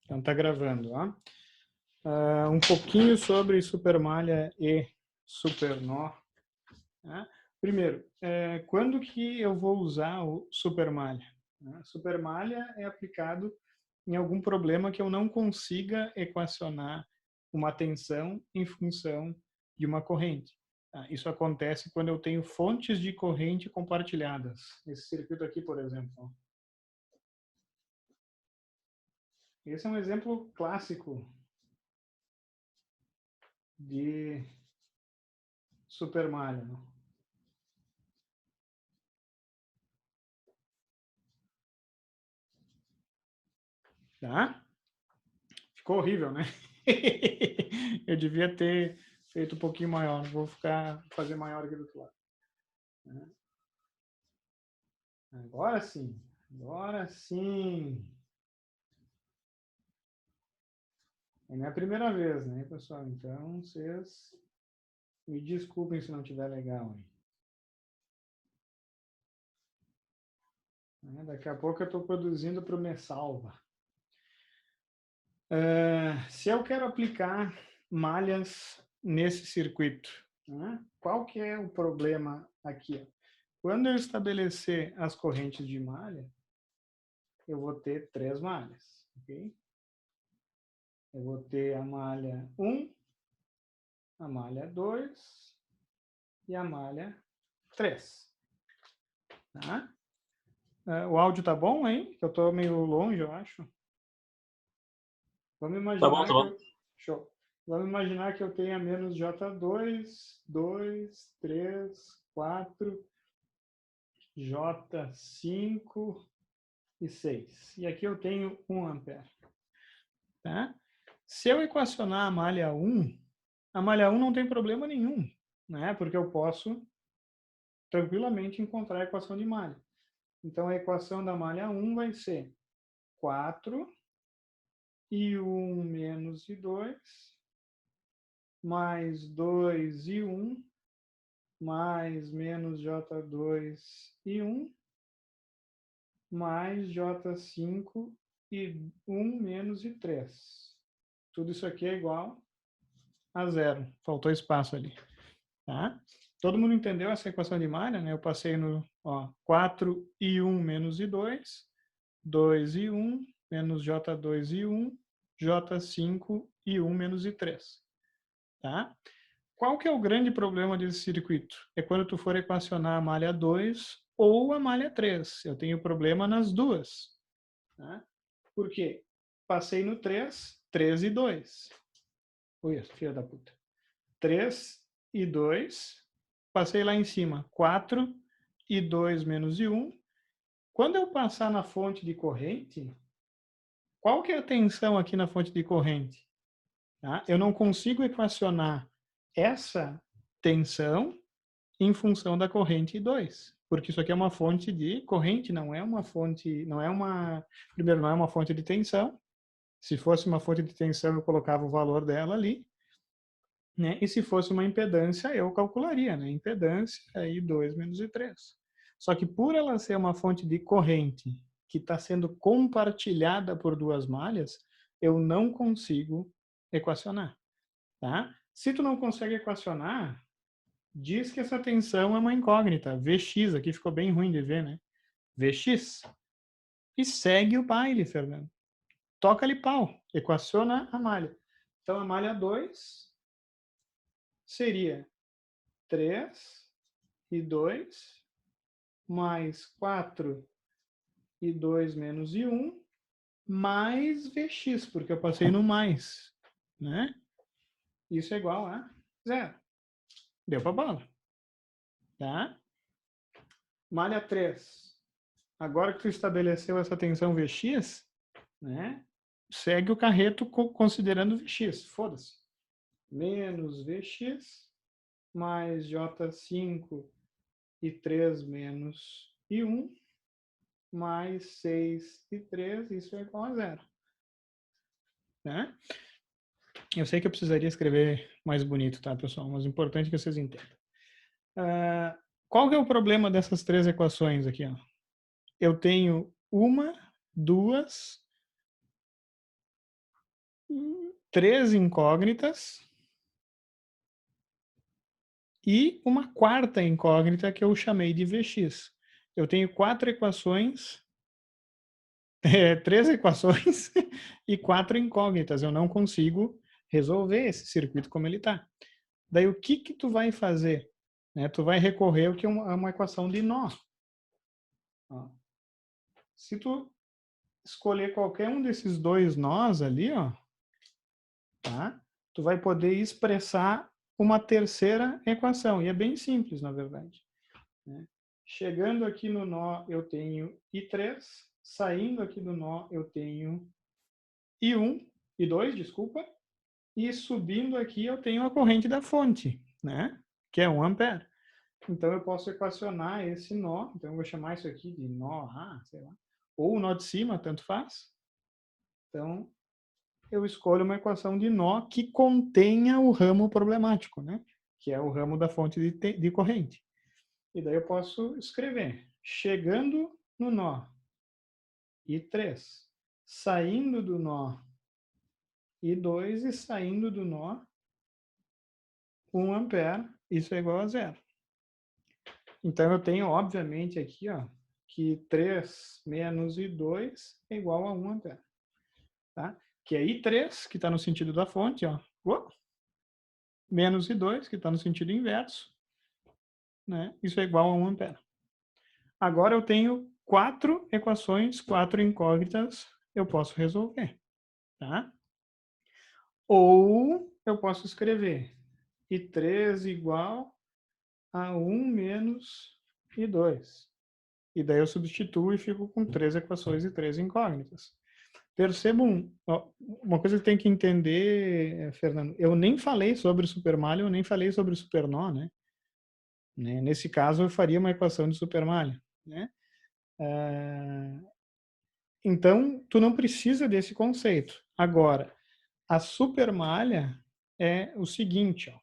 Então tá gravando, ó. Um pouquinho sobre supermalha e supernó. Né? Primeiro, quando que eu vou usar o supermalha? Supermalha é aplicado em algum problema que eu não consiga equacionar uma tensão em função de uma corrente. Tá? Isso acontece quando eu tenho fontes de corrente compartilhadas. Esse circuito aqui, por exemplo. Ó. Esse é um exemplo clássico de supermalha. Né? Tá? Ficou horrível, né? Eu devia ter feito um pouquinho maior. Vou fazer maior aqui do outro lado. Agora sim. Agora sim. Não é a primeira vez, né, pessoal? Então, vocês me desculpem se não estiver legal. Daqui a pouco eu estou produzindo para o Messalva. Se eu quero aplicar malhas nesse circuito, né, qual que é o problema aqui? Quando eu estabelecer as correntes de malha, eu vou ter 3 malhas, ok? Eu vou ter a malha 1, a malha 2 e a malha 3. Tá? O áudio tá bom, hein? Eu tô meio longe, eu acho. Vamos Tá bom, imaginar tá que bom. eu... Show. Vamos imaginar que eu tenha menos J2, 2, 3, 4, J5 e 6. E aqui eu tenho 1 ampere. Tá? Se eu equacionar a malha 1 não tem problema nenhum, né? Porque eu posso tranquilamente encontrar a equação de malha. Então, a equação da malha 1 vai ser 4 I1 menos I2 mais 2 I1 mais menos J2 I1 mais J5 I1 menos I3. Tudo isso aqui é igual a zero. Faltou espaço ali. Tá? Todo mundo entendeu essa equação de malha, né? Eu passei no 4I1 menos I2, 2I1 menos J2I1, J5I1 menos I3. Tá? Qual que é o grande problema desse circuito? É quando tu for equacionar a malha 2 ou a malha 3. Eu tenho problema nas duas. Tá? Por quê? Passei no 3, 3 e 2. Ui, filha da puta. 3 e 2. Passei lá em cima. 4 e 2 menos e 1. Quando eu passar na fonte de corrente, qual que é a tensão aqui na fonte de corrente? Tá? Eu não consigo equacionar essa tensão em função da corrente 2, porque isso aqui é uma fonte de corrente, não é uma fonte, primeiro, não é uma fonte de tensão. Se fosse uma fonte de tensão, eu colocava o valor dela ali, né? E se fosse uma impedância, eu calcularia, né? Impedância, aí 2 menos I3. Só que por ela ser uma fonte de corrente que está sendo compartilhada por duas malhas, eu não consigo equacionar, tá? Se tu não consegue equacionar, diz que essa tensão é uma incógnita. Vx, aqui ficou bem ruim de ver, né? Vx. E segue o baile, Fernando. Toca-lhe pau. Equaciona a malha. Então, a malha 2 seria 3 e 2 mais 4 e 2 menos e 1 mais Vx, porque eu passei no mais, né? Isso é igual a zero. Deu para bola. Tá? Malha 3. Agora que tu estabeleceu essa tensão Vx, né? Segue o carreto considerando Vx. Foda-se. Menos Vx mais J5 e 3 menos I1 mais 6 e 3, isso é igual a zero. Né? Eu sei que eu precisaria escrever mais bonito, tá, pessoal? Mas o importante é que vocês entendam. Qual que é o problema dessas três equações aqui? Ó? Eu tenho uma, duas 3 incógnitas e uma quarta incógnita que eu chamei de Vx. Eu tenho 4 equações, 3 equações e 4 incógnitas. Eu não consigo resolver esse circuito como ele está. Daí o que que tu vai fazer? Né? Tu vai recorrer ao que é uma equação de nó. Ó. Se tu escolher qualquer um desses dois nós ali, ó, tá? Tu vai poder expressar uma terceira equação. E é bem simples, na verdade. Né? Chegando aqui no nó, eu tenho I3. Saindo aqui do nó, eu tenho I1, I2, desculpa. E subindo aqui, eu tenho a corrente da fonte, né? Que é 1 ampere. Então, eu posso equacionar esse nó. Então, eu vou chamar isso aqui de nó A, sei lá. Ou o nó de cima, tanto faz. Então, eu escolho uma equação de nó que contenha o ramo problemático, né? Que é o ramo da fonte de corrente. E daí eu posso escrever, chegando no nó I3, saindo do nó I2 e saindo do nó 1 ampere, isso é igual a zero. Então eu tenho, obviamente, aqui, ó, que 3 menos I2 é igual a 1 ampere. Tá? Que é I3, que está no sentido da fonte, ó, menos I2, que está no sentido inverso, né? Isso é igual a 1 ampere. Agora eu tenho 4 equações, 4 incógnitas, eu posso resolver. Tá? Ou eu posso escrever I3 igual a 1 menos I2. E daí eu substituo e fico com 3 equações e 3 incógnitas. Percebam, uma coisa que tem que entender, Fernando, eu nem falei sobre o supermalha, eu nem falei sobre o supernó, né? Nesse caso, eu faria uma equação de supermalha, né? Então, tu não precisa desse conceito. Agora, a supermalha é o seguinte, ó.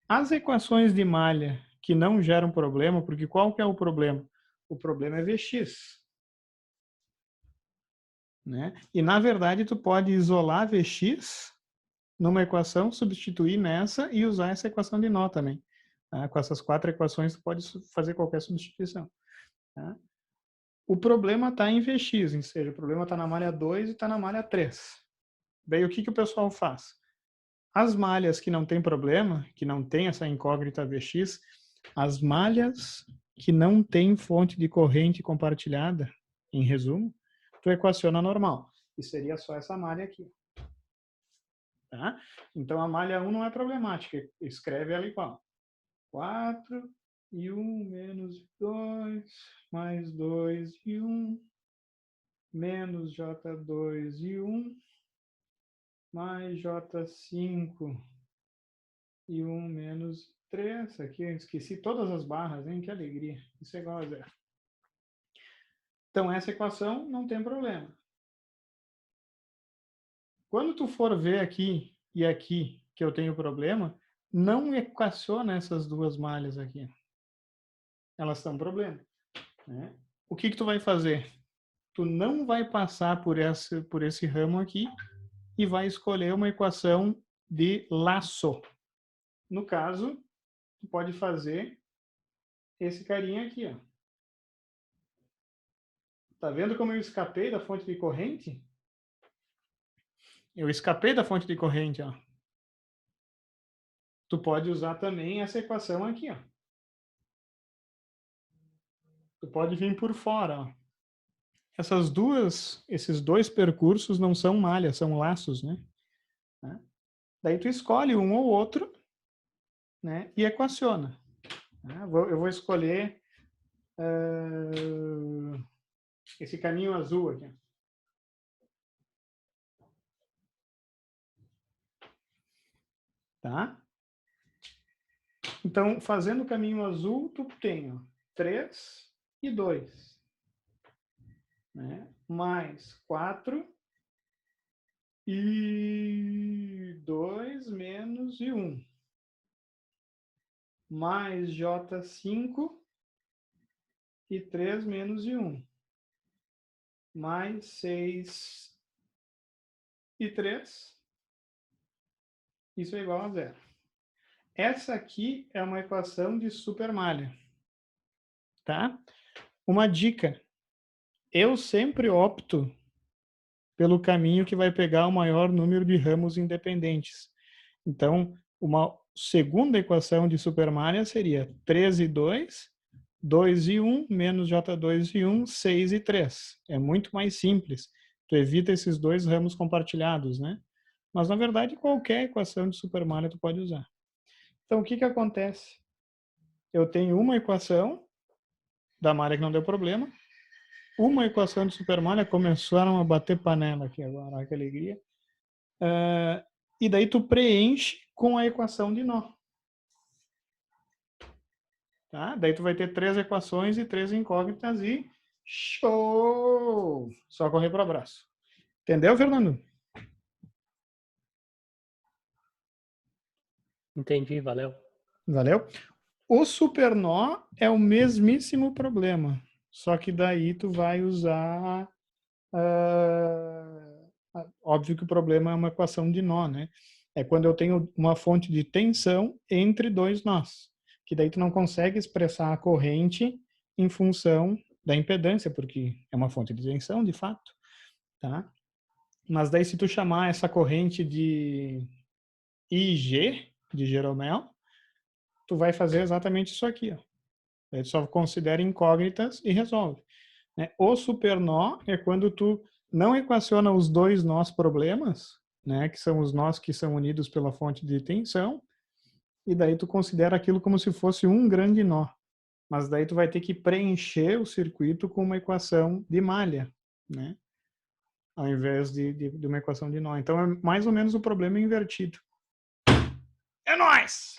As equações de malha que não geram problema, porque qual que é o problema? O problema é Vx. Né? E, na verdade, tu pode isolar Vx numa equação, substituir nessa e usar essa equação de nó também. Tá? Com essas 4 equações, tu pode fazer qualquer substituição. Tá? O problema está em Vx, ou seja, o problema está na malha 2 e está na malha 3. Daí, o que, que o pessoal faz? As malhas que não tem problema, que não tem essa incógnita Vx, as malhas que não tem fonte de corrente compartilhada, em resumo, tu equaciona normal. E seria só essa malha aqui. Tá? Então, a malha 1 não é problemática. Escreve ela igual. 4 e 1 menos 2, mais 2 e 1, menos J2 e 1, mais J5 e 1 menos 3. Aqui eu esqueci todas as barras, hein? Que alegria. Isso é igual a zero. Então, essa equação não tem problema. Quando tu for ver aqui e aqui que eu tenho problema, não equaciona essas duas malhas aqui. Elas têm um problema. Né? O que que tu vai fazer? Tu não vai passar por esse ramo aqui e vai escolher uma equação de laço. No caso, tu pode fazer esse carinha aqui, ó. Tá vendo como eu escapei da fonte de corrente? Eu escapei da fonte de corrente, ó. Tu pode usar também essa equação aqui, ó. Tu pode vir por fora, ó. Esses dois percursos não são malhas, são laços, né? Daí tu escolhe um ou outro, né? E equaciona. Eu vou escolher esse caminho azul aqui. Tá? Então, fazendo o caminho azul, tu tem 3 e 2. Né? Mais 4 e 2 menos e 1. Mais J5 e 3 menos e 1. Mais 6 e 3. isso é igual a zero. Essa aqui é uma equação de supermalha. Tá? Uma dica. Eu sempre opto pelo caminho que vai pegar o maior número de ramos independentes. Então, uma segunda equação de supermalha seria 3 e 2, 2 e 1, menos J2 e 1, 6 e 3. É muito mais simples. Tu evita esses dois ramos compartilhados, né? Mas, na verdade, qualquer equação de supermalha tu pode usar. Então, o que acontece? Eu tenho uma equação da malha que não deu problema, uma equação de supermalha, começaram a bater panela aqui agora, que alegria. E daí tu preenche com a equação de nó. Tá? Daí tu vai ter 3 equações e 3 incógnitas e show! Só correr para o abraço. Entendeu, Fernando? Entendi, valeu. Valeu? O supernó é o mesmíssimo problema, só que daí tu vai usar... óbvio que o problema é uma equação de nó, né? É quando eu tenho uma fonte de tensão entre dois nós, que daí tu não consegue expressar a corrente em função da impedância, porque é uma fonte de tensão, de fato, tá? Mas daí se tu chamar essa corrente de IG, de Jeromel, tu vai fazer exatamente isso aqui, ó. Aí tu só considera incógnitas e resolve. Né? O supernó é quando tu não equaciona os dois nós problemas, né, que são os nós que são unidos pela fonte de tensão, e daí tu considera aquilo como se fosse um grande nó. Mas daí tu vai ter que preencher o circuito com uma equação de malha, né? Ao invés de uma equação de nó. Então é mais ou menos o problema invertido. É nóis!